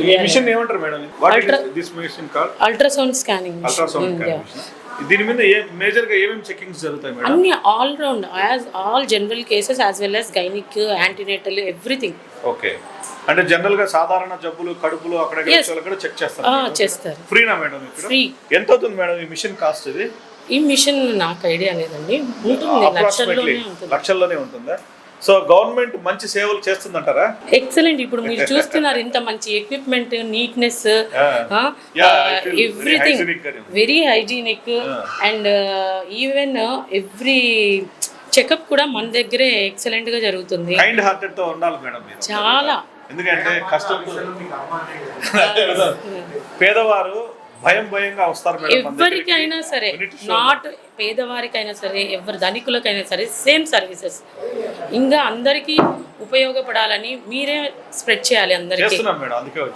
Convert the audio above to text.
ఈ మిషన్ ఏమంటారు madam? What is this machine call? Ultrasound scanning ultrasound scanning machine. దీని మీద మేజర్ గా ఏమేమి చెకింగ్స్ జరుగుతాయి మేడం? అన్ని all round as all general cases as well as gynaec antenatal everything. Okay, అంటే general గా సాధారణ జబ్బులు కడుపులు అక్కడ కూడా చెక్ చేస్తారు. చేస్తారు. ఫ్రీనా మేడం ఇక్కడ? ఫ్రీ. ఎంత అవుతుంది మేడం ఈ మిషన్ కాస్ట్? ఇది ఈ మిషన్ నాకు ఐడియా లేదండి, ఉంటుంది లక్షల్లోనే ఉంటుందా? సో గవర్నమెంట్ మంచి సేవలు చేస్తుందంటారా? ఎక్సలెంట్. ఇప్పుడు మీరు చూస్తున్నారు ఇంత మంచి equipment, neatness, everything very hygienic and even every checkup కూడా మన దగ్గరే ఎక్సలెంట్ గా జరుగుతుంది. కైండ్ హార్టెడ్ తో ఉండాలి మేడం మీరు. చాలా. ఎందుకంటే కష్టం పేదవారు భయంగా వస్తారు మేడం. ఎవరికైనా సరే, నాట్ పేదవారికైనా సరే, ఎవరి ధనికులకైనా సరే సేమ్ సర్వీసెస్. ఇంకా అందరికీ ఉపయోగపడాలని మీరే స్ప్రెడ్ చేయాలి అందరికీ. చేస్తున్నాం మేడం, అందుకే